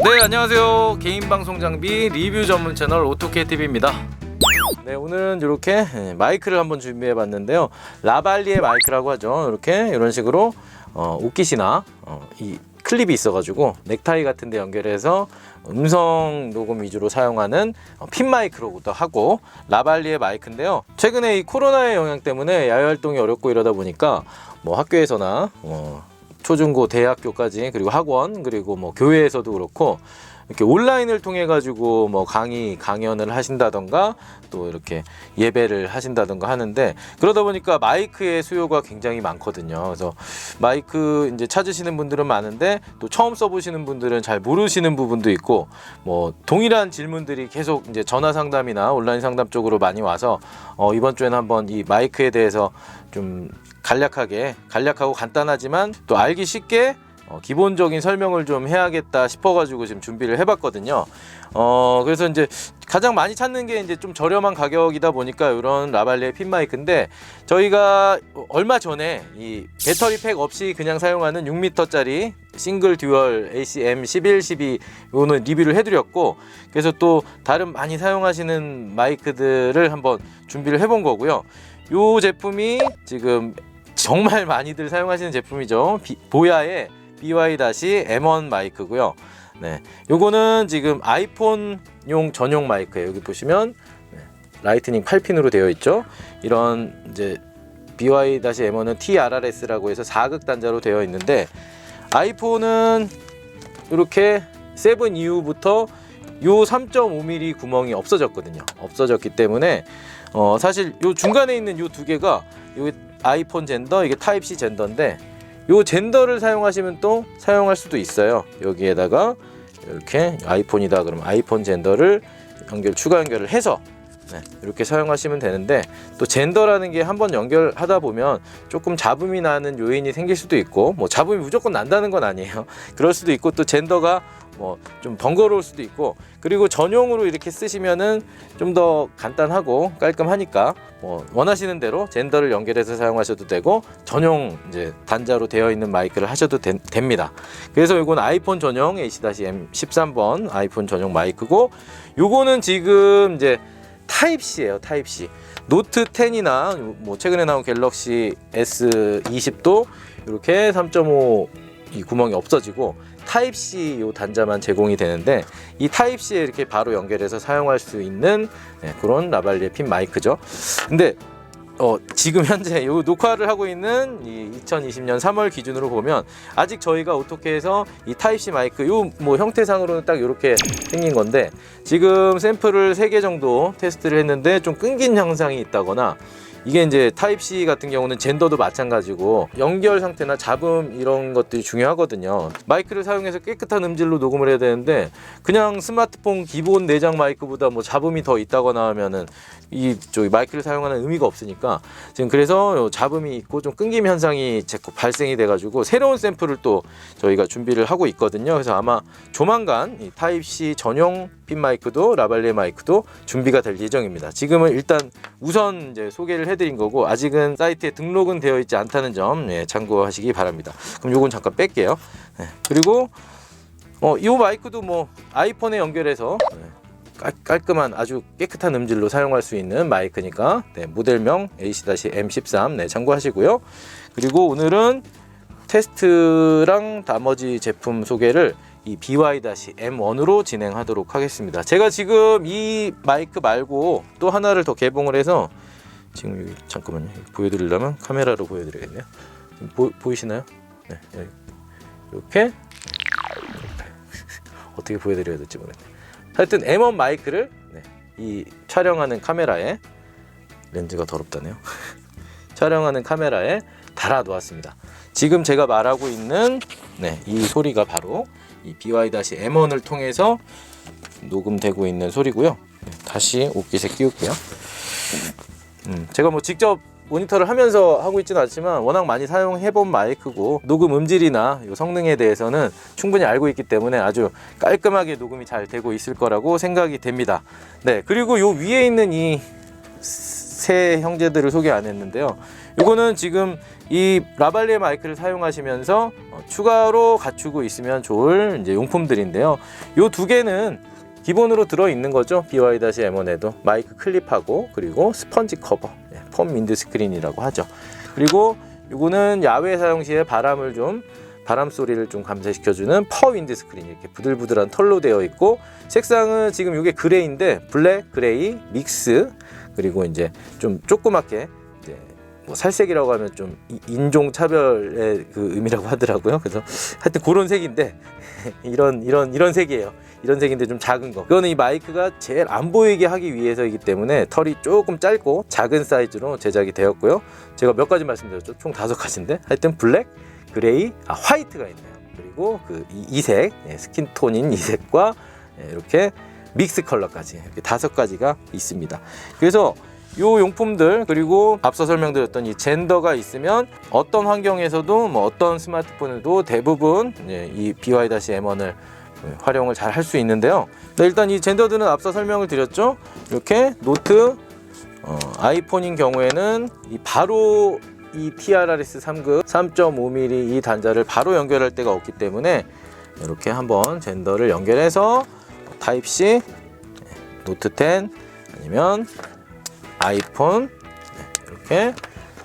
네, 안녕하세요. 개인 방송 장비 리뷰 전문 채널 오토케 TV입니다. 네, 오늘은 이렇게 마이크를 한번 준비해 봤는데요. 라발리에 마이크라고 하죠. 이렇게 이런 식으로 옷깃이나 이 클립이 있어가지고 넥타이 같은 데 연결해서 음성 녹음 위주로 사용하는 핀 마이크로도 하고, 라발리의 마이크인데요. 최근에 이 코로나의 영향 때문에 야외 활동이 어렵고 이러다 보니까 뭐 학교에서나 초중고 대학교까지, 그리고 학원, 그리고 뭐 교회에서도 그렇고 이렇게 온라인을 통해 가지고 뭐 강연을 하신다던가 또 이렇게 예배를 하신다던가 하는데, 그러다 보니까 마이크의 수요가 굉장히 많거든요. 그래서 마이크 이제 찾으시는 분들은 많은데 또 처음 써보시는 분들은 잘 모르시는 부분도 있고, 뭐 동일한 질문들이 계속 이제 전화 상담이나 온라인 상담 쪽으로 많이 와서 이번 주에는 한번 이 마이크에 대해서 좀 간략하고 간단하지만 또 알기 쉽게 기본적인 설명을 좀 해야겠다 싶어가지고 지금 준비를 해봤거든요. 그래서 이제 가장 많이 찾는 게 이제 좀 저렴한 가격이다 보니까 이런 라발리의 핀 마이크인데, 저희가 얼마 전에 이 배터리 팩 없이 그냥 사용하는 6m짜리 싱글 듀얼 ACM 1112 요는 리뷰를 해드렸고, 그래서 또 다른 많이 사용하시는 마이크들을 한번 준비를 해본 거고요. 요 제품이 지금 정말 많이들 사용하시는 제품이죠. 보야의 BY-M1 마이크고요. 네, 요거는 지금 아이폰용 전용 마이크예요. 여기 보시면 라이트닝 8핀으로 되어 있죠. 이런 이제 BY-M1은 TRRS라고 해서 4극 단자로 되어 있는데, 아이폰은 이렇게 7 이후부터 요 3.5mm 구멍이 없어졌거든요. 없어졌기 때문에 사실 요 중간에 있는 요 두 개가 요 아이폰 젠더, 이게 타입 C 젠더인데, 요 젠더를 사용하시면 또 사용할 수도 있어요. 여기에다가 이렇게 아이폰이다 그러면 아이폰 젠더를 추가 연결을 해서 이렇게 사용하시면 되는데, 또 젠더라는 게 한번 연결하다 보면 조금 잡음이 나는 요인이 생길 수도 있고, 뭐 잡음이 무조건 난다는 건 아니에요. 그럴 수도 있고, 또 젠더가 뭐 좀 번거로울 수도 있고, 그리고 전용으로 이렇게 쓰시면은 좀 더 간단하고 깔끔하니까 뭐 원하시는 대로 젠더를 연결해서 사용하셔도 되고, 전용 이제 단자로 되어 있는 마이크를 하셔도 됩니다. 그래서 이건 아이폰 전용 AC-M13번 아이폰 전용 마이크고, 요거는 지금 이제 타입 C예요. 타입 C. 노트 10이나 뭐 최근에 나온 갤럭시 S20도 이렇게 3.5 이 구멍이 없어지고 타입 C 요 단자만 제공이 되는데, 이 타입 C에 이렇게 바로 연결해서 사용할 수 있는 그런 라발리의 핀 마이크죠. 근데 지금 현재 요 녹화를 하고 있는 이 2020년 3월 기준으로 보면 아직 저희가 오토케에서 이 타입 C 마이크 요 뭐 형태상으로는 딱 이렇게 생긴 건데, 지금 샘플을 3개 정도 테스트를 했는데 좀 끊긴 현상이 있다거나, 이게 이제 타입 C 같은 경우는 젠더도 마찬가지고 연결 상태나 잡음 이런 것들이 중요하거든요. 마이크를 사용해서 깨끗한 음질로 녹음을 해야 되는데, 그냥 스마트폰 기본 내장 마이크보다 뭐 잡음이 더 있다거나 하면은 저기 마이크를 사용하는 의미가 없으니까, 지금 그래서 잡음이 있고 좀 끊김 현상이 발생이 돼가지고 새로운 샘플을 또 저희가 준비를 하고 있거든요. 그래서 아마 조만간 이 타입 C 전용 핀 마이크도 라발리의 마이크도 준비가 될 예정입니다. 지금은 일단 우선 이제 소개를 해드린 거고, 아직은 사이트에 등록은 되어 있지 않다는 점 참고하시기 바랍니다. 그럼 요건 잠깐 뺄게요. 그리고 이 마이크도 뭐 아이폰에 연결해서 깔끔한 아주 깨끗한 음질로 사용할 수 있는 마이크니까 모델명 AC-M13 참고하시고요. 그리고 오늘은 테스트랑 나머지 제품 소개를 이 BY-M1으로 진행하도록 하겠습니다. 제가 지금 이 마이크 말고 또 하나를 더 개봉을 해서, 지금 여기 잠깐만요, 보여드리려면 카메라로 보여드리겠네요. 보이시나요? 네, 이렇게 어떻게 보여드려야 될지 모르겠네요. 하여튼 M1 마이크를 이 촬영하는 카메라에, 렌즈가 더럽다네요. 촬영하는 카메라에 달아 놓았습니다. 지금 제가 말하고 있는 이 소리가 바로 이 BY-M1을 통해서 녹음되고 있는 소리고요. 다시 옷깃에 끼울게요. 제가 뭐 직접 모니터를 하면서 하고 있지는 않지만 워낙 많이 사용해본 마이크고, 녹음 음질이나 성능에 대해서는 충분히 알고 있기 때문에 아주 깔끔하게 녹음이 잘 되고 있을 거라고 생각이 됩니다. 그리고 요 위에 있는 이 새 형제들을 소개 안 했는데요. 이거는 지금 이 라발리에 마이크를 사용하시면서 추가로 갖추고 있으면 좋을 이제 용품들인데요. 요 두 개는 기본으로 들어 있는 거죠. BY-M1에도 마이크 클립하고 그리고 스펀지 커버, 폼 윈드 스크린이라고 하죠. 그리고 이거는 야외 사용 시에 바람 소리를 좀 감쇄시켜주는 퍼 윈드 스크린, 이렇게 부들부들한 털로 되어 있고, 색상은 지금 이게 그레이인데 블랙, 그레이, 믹스, 그리고 이제 좀 조그맣게 이제 뭐 살색이라고 하면 좀 인종 차별의 그 의미라고 하더라고요. 그래서 하여튼 그런 색인데 이런 색이에요. 이런 색인데 좀 작은 거. 이거는 이 마이크가 제일 안 보이게 하기 위해서이기 때문에 털이 조금 짧고 작은 사이즈로 제작이 되었고요. 제가 몇 가지 말씀드렸죠. 총 5가지인데 하여튼 블랙, 그레이, 화이트가 있네요. 그리고 그 이색, 스킨톤인 이색과 이렇게 믹스 컬러까지 이렇게 5가지가 있습니다. 그래서 요 용품들, 그리고 앞서 설명드렸던 이 젠더가 있으면 어떤 환경에서도 뭐 어떤 스마트폰에도 대부분 이 BY-M1을 활용을 잘 할 수 있는데요. 일단 이 젠더들은 앞서 설명을 드렸죠. 이렇게 노트, 아이폰인 경우에는 바로 이 TRRS 3급 3.5mm 이 단자를 바로 연결할 데가 없기 때문에 이렇게 한번 젠더를 연결해서 타입C, 노트 10 아니면 아이폰 이렇게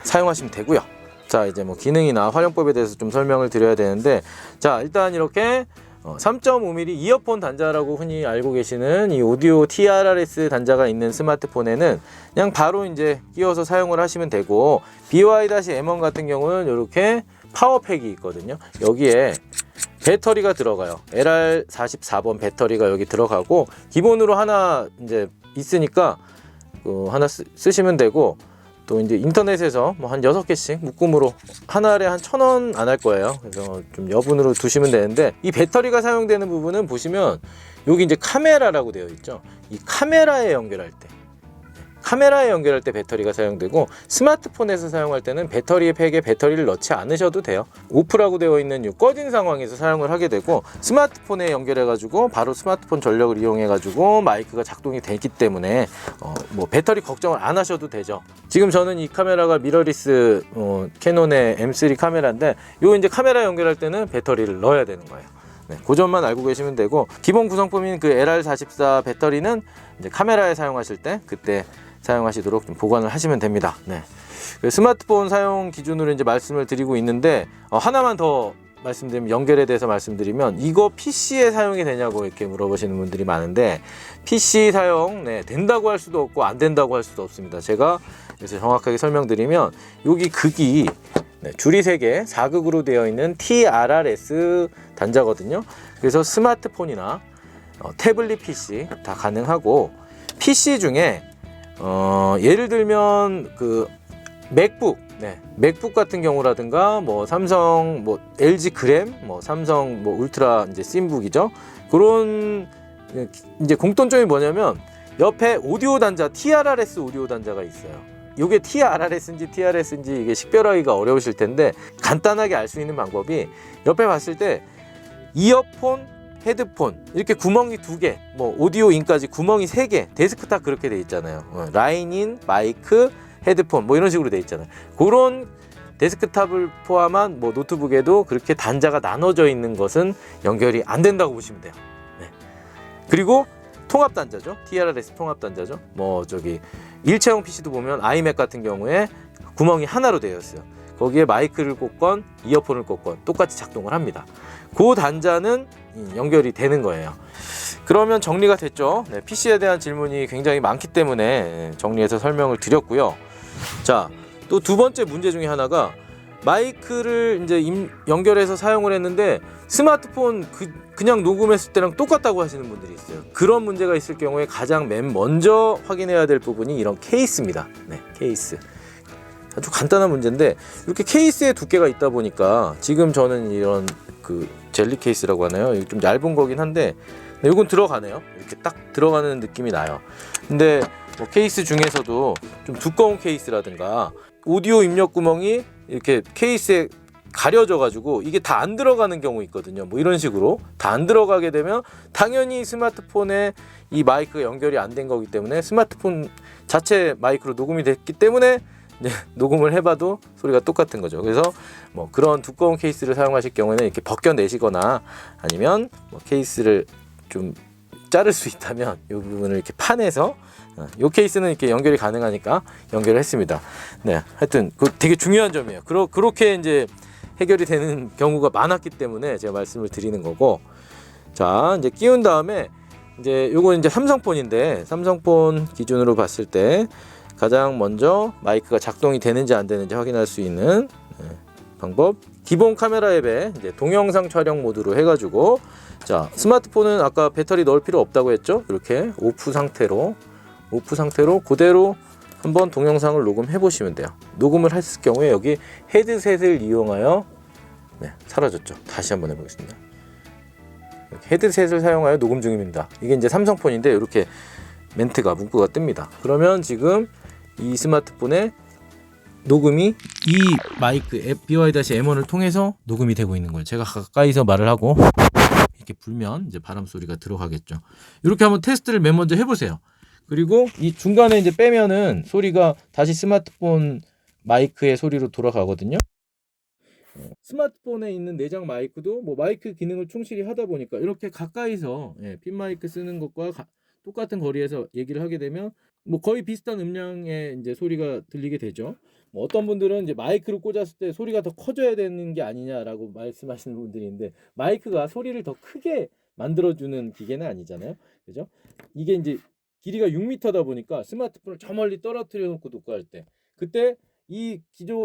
사용하시면 되고요. 자, 이제 뭐 기능이나 활용법에 대해서 좀 설명을 드려야 되는데, 자, 일단 이렇게 3.5mm 이어폰 단자라고 흔히 알고 계시는 이 오디오 TRRS 단자가 있는 스마트폰에는 그냥 바로 이제 끼워서 사용을 하시면 되고, BY-M1 같은 경우는 이렇게 파워팩이 있거든요. 여기에 배터리가 들어가요. LR44번 배터리가 여기 들어가고, 기본으로 하나 이제 있으니까 하나 쓰시면 되고, 또 이제 인터넷에서 뭐 한 6개씩 묶음으로 한 알에 한 1,000원 안 할 거예요. 그래서 좀 여분으로 두시면 되는데, 이 배터리가 사용되는 부분은 보시면 여기 이제 카메라라고 되어 있죠. 이 카메라에 연결할 때 배터리가 사용되고, 스마트폰에서 사용할 때는 배터리 팩에 배터리를 넣지 않으셔도 돼요. 오프라고 되어 있는 이 꺼진 상황에서 사용을 하게 되고, 스마트폰에 연결해 가지고 바로 스마트폰 전력을 이용해 가지고 마이크가 작동이 되기 때문에 뭐 배터리 걱정을 안 하셔도 되죠. 지금 저는 이 카메라가 미러리스 캐논의 M3 카메라인데, 요 이제 카메라 연결할 때는 배터리를 넣어야 되는 거예요. 네, 그 점만 알고 계시면 되고, 기본 구성품인 그 LR44 배터리는 이제 카메라에 사용하실 때 그때 사용하시도록 좀 보관을 하시면 됩니다. 네. 스마트폰 사용 기준으로 이제 말씀을 드리고 있는데, 하나만 더 말씀드리면, 연결에 대해서 말씀드리면, 이거 PC에 사용이 되냐고 이렇게 물어보시는 분들이 많은데, PC 사용 된다고 할 수도 없고 안 된다고 할 수도 없습니다. 제가 그래서 정확하게 설명드리면, 여기 극이 줄이 3개 4극으로 되어 있는 TRRS 단자거든요. 그래서 스마트폰이나 태블릿 PC 다 가능하고, PC 중에 예를 들면 그 맥북, 맥북 같은 경우라든가 뭐 삼성, 뭐 LG 그램, 뭐 삼성 뭐 울트라 이제 씬북이죠. 그런 이제 공통점이 뭐냐면, 옆에 오디오 단자, TRRS 오디오 단자가 있어요. 이게 TRRS인지 TRS인지 이게 식별하기가 어려우실 텐데, 간단하게 알 수 있는 방법이, 옆에 봤을 때 이어폰, 헤드폰 이렇게 구멍이 2개, 뭐 오디오 인까지 구멍이 3개, 데스크탑 그렇게 돼 있잖아요. 라인인, 마이크, 헤드폰 뭐 이런 식으로 돼 있잖아요. 그런 데스크탑을 포함한 뭐 노트북에도 그렇게 단자가 나눠져 있는 것은 연결이 안 된다고 보시면 돼요. 네. 그리고 통합 단자죠. TRRS 통합 단자죠. 뭐 저기 일체형 PC도 보면 아이맥 같은 경우에 구멍이 하나로 되어 있어요. 거기에 마이크를 꽂건 이어폰을 꽂건 똑같이 작동을 합니다. 그 단자는 연결이 되는 거예요. 그러면 정리가 됐죠. PC에 대한 질문이 굉장히 많기 때문에 정리해서 설명을 드렸고요. 자, 또 두 번째 문제 중에 하나가, 마이크를 이제 연결해서 사용을 했는데 스마트폰 그냥 녹음했을 때랑 똑같다고 하시는 분들이 있어요. 그런 문제가 있을 경우에 가장 맨 먼저 확인해야 될 부분이 이런 케이스입니다. 케이스. 아주 간단한 문제인데, 이렇게 케이스에 두께가 있다 보니까, 지금 저는 이런 그 젤리 케이스라고 하나요? 좀 얇은 거긴 한데, 이건 들어가네요. 이렇게 딱 들어가는 느낌이 나요. 근데 뭐 케이스 중에서도 좀 두꺼운 케이스라든가, 오디오 입력 구멍이 이렇게 케이스에 가려져 가지고 이게 다 안 들어가는 경우 있거든요. 뭐 이런 식으로 다 안 들어가게 되면 당연히 스마트폰에 이 마이크가 연결이 안 된 거기 때문에 스마트폰 자체 마이크로 녹음이 됐기 때문에 이제 녹음을 해봐도 소리가 똑같은 거죠. 그래서 뭐 그런 두꺼운 케이스를 사용하실 경우에는 이렇게 벗겨내시거나 아니면 뭐 케이스를 좀 자를 수 있다면 이 부분을 이렇게 파내서 이 케이스는 이렇게 연결이 가능하니까 연결을 했습니다. 네, 하여튼 그 되게 중요한 점이에요. 그렇게 이제 해결이 되는 경우가 많았기 때문에 제가 말씀을 드리는 거고, 자 이제 끼운 다음에 이제 요건 이제 삼성폰인데 삼성폰 기준으로 봤을 때 가장 먼저 마이크가 작동이 되는지 안 되는지 확인할 수 있는 방법, 기본 카메라 앱에 이제 동영상 촬영 모드로 해가지고, 자 스마트폰은 아까 배터리 넣을 필요 없다고 했죠. 이렇게 오프 상태로 그대로 한번 동영상을 녹음해 보시면 돼요. 녹음을 했을 경우에 여기 헤드셋을 이용하여, 네, 사라졌죠. 다시 한번 해보겠습니다. 헤드셋을 사용하여 녹음 중입니다. 이게 이제 삼성폰인데 이렇게 멘트가 문구가 뜹니다. 그러면 지금 이 스마트폰에 녹음이 이 마이크 앱 BY-M1을 통해서 녹음이 되고 있는 거예요. 제가 가까이서 말을 하고 이렇게 불면 이제 바람 소리가 들어가겠죠. 이렇게 한번 테스트를 맨 먼저 해보세요. 그리고 이 중간에 이제 빼면은 소리가 다시 스마트폰 마이크의 소리로 돌아가거든요. 스마트폰에 있는 내장 마이크도 뭐 마이크 기능을 충실히 하다 보니까 이렇게 가까이서 핀 마이크 쓰는 것과 똑같은 거리에서 얘기를 하게 되면 뭐 거의 비슷한 음량의 이제 소리가 들리게 되죠. 뭐 어떤 분들은 이제 마이크를 꽂았을 때 소리가 더 커져야 되는 게 아니냐라고 말씀하시는 분들이 있는데, 마이크가 소리를 더 크게 만들어주는 기계는 아니잖아요. 그죠? 이게 이제 길이가 6m다 보니까 스마트폰을 저 멀리 떨어뜨려 놓고 녹화할 때, 그때 이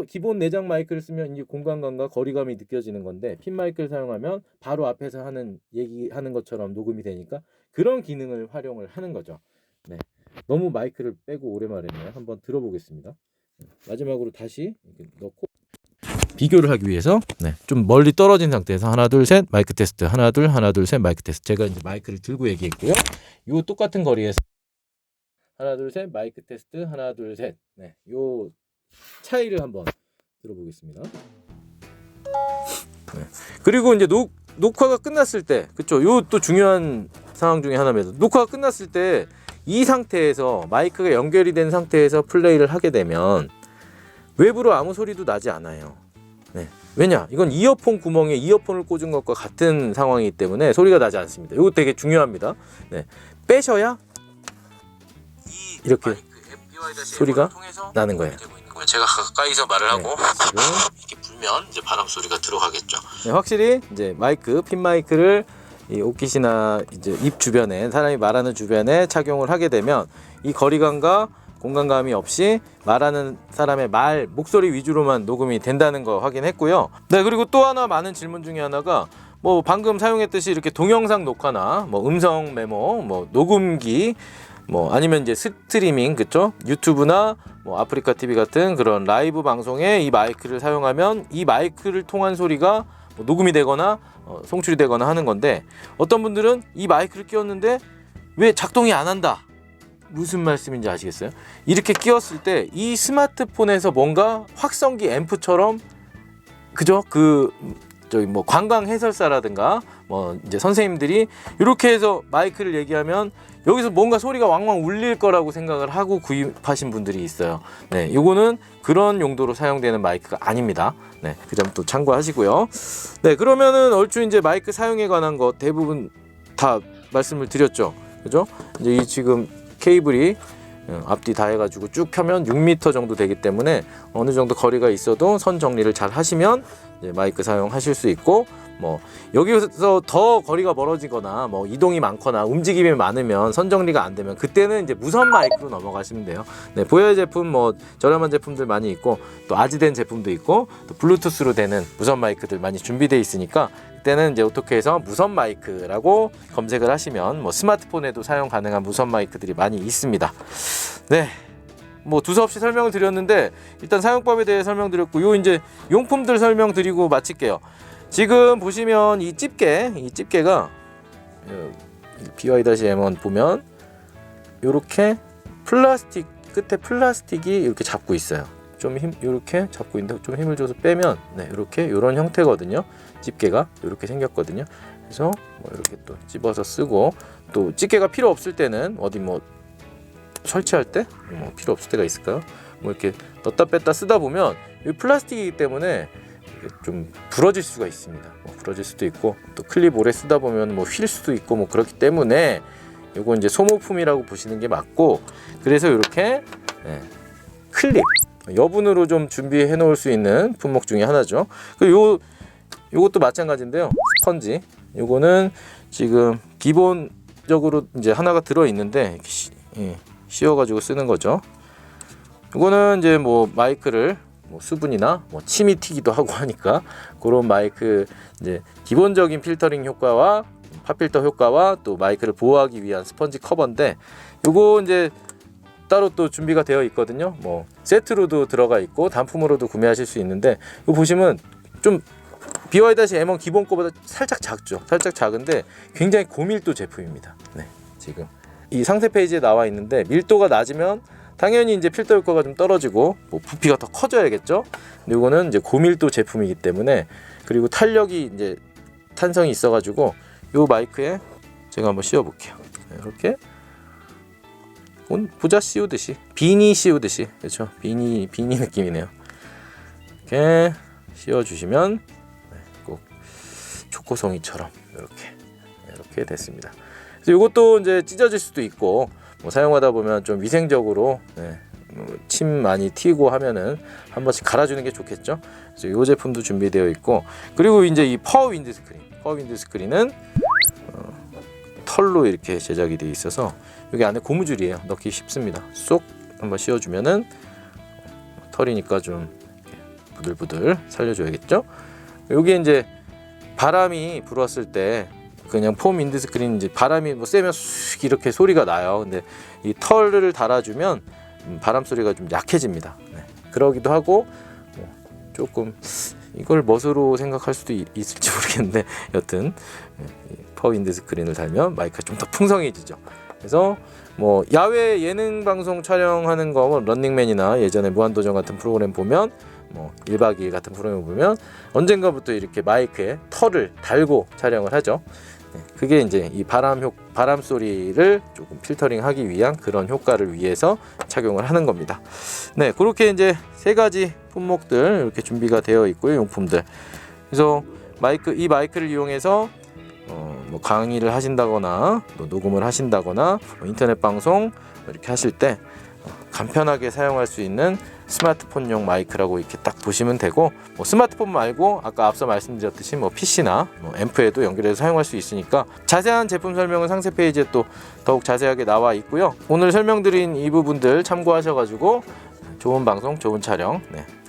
기본 내장 마이크를 쓰면 이제 공간감과 거리감이 느껴지는 건데, 핀 마이크를 사용하면 바로 앞에서 하는 얘기하는 것처럼 녹음이 되니까 그런 기능을 활용을 하는 거죠. 네. 너무 마이크를 빼고 오래 말했네요. 한번 들어보겠습니다. 마지막으로 다시 이렇게 넣고 비교를 하기 위해서 좀 멀리 떨어진 상태에서 하나 둘 셋 마이크 테스트, 하나 둘 셋 마이크 테스트. 제가 이제 마이크를 들고 얘기했고요. 요 똑같은 거리에서 하나 둘 셋 마이크 테스트, 하나 둘 셋. 네, 요 차이를 한번 들어보겠습니다. 네. 그리고 이제 녹화가 끝났을 때, 그쵸? 요 또 중요한 상황 중에 하나입니다. 녹화가 끝났을 때 이 상태에서 마이크가 연결이 된 상태에서 플레이를 하게 되면 외부로 아무 소리도 나지 않아요. 네. 왜냐? 이건 이어폰 구멍에 이어폰을 꽂은 것과 같은 상황이기 때문에 소리가 나지 않습니다. 이거 되게 중요합니다. 네. 빼셔야 이렇게 소리가 나는 거예요. 제가 가까이서 말을 하고 이렇게 불면 이제 바람 소리가 들어가겠죠. 네, 확실히 이제 핀 마이크를 이 옷깃이나 이제 입 주변에, 사람이 말하는 주변에 착용을 하게 되면 이 거리감과 공간감이 없이 말하는 사람의 목소리 위주로만 녹음이 된다는 거 확인했고요. 네, 그리고 또 하나 많은 질문 중에 하나가 뭐 방금 사용했듯이 이렇게 동영상 녹화나 뭐 음성 메모, 뭐 녹음기, 뭐 아니면 이제 스트리밍, 그쵸? 유튜브나 뭐 아프리카 TV 같은 그런 라이브 방송에 이 마이크를 사용하면 이 마이크를 통한 소리가 뭐 녹음이 되거나 송출이 되거나 하는 건데, 어떤 분들은 이 마이크를 끼웠는데 왜 작동이 안 한다? 무슨 말씀인지 아시겠어요? 이렇게 끼웠을 때 이 스마트폰에서 뭔가 확성기 앰프처럼, 그죠? 저기 뭐 관광 해설사라든가 뭐 이제 선생님들이 이렇게 해서 마이크를 얘기하면 여기서 뭔가 소리가 왕왕 울릴 거라고 생각을 하고 구입하신 분들이 있어요. 네, 요거는 그런 용도로 사용되는 마이크가 아닙니다. 네, 그 점 또 참고하시고요. 네, 그러면은 얼추 이제 마이크 사용에 관한 거 대부분 다 말씀을 드렸죠. 그죠? 이제 이 지금 케이블이 앞뒤 다 해가지고 쭉 펴면 6m 정도 되기 때문에 어느 정도 거리가 있어도 선 정리를 잘 하시면 이제 마이크 사용하실 수 있고, 뭐 여기서 더 거리가 멀어지거나 뭐 이동이 많거나 움직임이 많으면 선 정리가 안 되면 그때는 이제 무선 마이크로 넘어가시면 돼요. 네, 보여 제품 뭐 저렴한 제품들 많이 있고 또 아지된 제품도 있고 또 블루투스로 되는 무선 마이크들 많이 준비되어 있으니까 그때는 이제 오토케에서 무선 마이크라고 검색을 하시면 뭐 스마트폰에도 사용 가능한 무선 마이크들이 많이 있습니다. 네. 뭐 두서없이 설명을 드렸는데 일단 사용법에 대해 설명드렸고, 요 이제 용품들 설명드리고 마칠게요. 지금 보시면 이 집게가 BY-M1 보면 이렇게 플라스틱 끝에 플라스틱이 이렇게 잡고 있어요. 좀 이렇게 잡고 있는데 좀 힘을 줘서 빼면 네, 이렇게 이런 형태거든요. 집게가 이렇게 생겼거든요. 그래서 뭐 이렇게 또 집어서 쓰고, 또 집게가 필요 없을 때는 어디 뭐 설치할 때 뭐 필요 없을 때가 있을까요? 뭐 이렇게 넣다 뺐다 쓰다 보면 이 플라스틱이기 때문에 좀 부러질 수가 있습니다. 뭐 부러질 수도 있고, 또 클립 오래 쓰다 보면 뭐 휠 수도 있고 뭐 그렇기 때문에 이거 이제 소모품이라고 보시는 게 맞고, 그래서 이렇게 네, 클립 여분으로 좀 준비해 놓을 수 있는 품목 중에 하나죠. 그리고 요것도 마찬가지인데요. 스펀지. 요거는 지금 기본적으로 이제 하나가 들어 있는데 씌워 가지고 쓰는 거죠. 요거는 이제 뭐 마이크를 뭐 수분이나 뭐 침이 튀기도 하고 하니까 그런 마이크 이제 기본적인 필터링 효과와 팝필터 효과와 또 마이크를 보호하기 위한 스펀지 커버인데, 요거 이제 따로 또 준비가 되어 있거든요. 뭐 세트로도 들어가 있고 단품으로도 구매하실 수 있는데, 이거 보시면 좀 BY-M1 기본 거보다 살짝 작죠. 살짝 작은데 굉장히 고밀도 제품입니다. 네, 지금 이 상세 페이지에 나와 있는데 밀도가 낮으면 당연히 이제 필터 효과가 좀 떨어지고 뭐 부피가 더 커져야겠죠. 근데 이거는 이제 고밀도 제품이기 때문에, 그리고 탄력이 이제 탄성이 있어가지고 요 마이크에 제가 한번 씌워볼게요. 이렇게 보자 씌우듯이, 비니 씌우듯이, 그렇죠? 비니 느낌이네요. 이렇게 씌워주시면 꼭 초코송이처럼 이렇게 됐습니다. 그래서 이것도 이제 찢어질 수도 있고, 뭐 사용하다 보면 좀 위생적으로 침 많이 튀고 하면은 한 번씩 갈아주는 게 좋겠죠. 그래서 이 제품도 준비되어 있고, 그리고 이제 이 파워 윈드 스크린은 털로 이렇게 제작이 되어 있어서 여기 안에 고무줄이에요. 넣기 쉽습니다. 쏙 한번 씌워주면은 털이니까 좀 부들부들 살려줘야겠죠. 여기 이제 바람이 불었을 때 그냥 폼 윈드 스크린 이제 바람이 뭐 세면 쑥 이렇게 소리가 나요. 근데 이 털을 달아주면 바람 소리가 좀 약해집니다. 네. 그러기도 하고 뭐 조금 이걸 멋으로 생각할 수도 있을지 모르겠는데, 여튼 파워 윈드 스크린을 달면 마이크가 좀 더 풍성해지죠. 그래서 뭐 야외 예능 방송 촬영하는 거, 뭐 런닝맨이나 예전에 무한도전 같은 프로그램 보면, 뭐 1박 2일 같은 프로그램 보면 언젠가부터 이렇게 마이크에 털을 달고 촬영을 하죠. 그게 이제 이 바람 소리를 조금 필터링하기 위한 그런 효과를 위해서 착용을 하는 겁니다. 네, 그렇게 이제 세 가지 품목들 이렇게 준비가 되어 있고요, 용품들. 그래서 이 마이크를 이용해서 뭐 강의를 하신다거나 또 녹음을 하신다거나 뭐 인터넷 방송 이렇게 하실 때 간편하게 사용할 수 있는 스마트폰용 마이크라고 이렇게 딱 보시면 되고, 뭐 스마트폰 말고 아까 앞서 말씀드렸듯이 뭐 PC나 뭐 앰프에도 연결해서 사용할 수 있으니까, 자세한 제품 설명은 상세 페이지에 또 더욱 자세하게 나와 있고요. 오늘 설명드린 이 부분들 참고하셔가지고 좋은 방송, 좋은 촬영,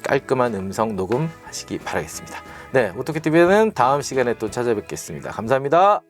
깔끔한 음성 녹음 하시기 바라겠습니다. 네, 오토케TV는 다음 시간에 또 찾아뵙겠습니다. 감사합니다.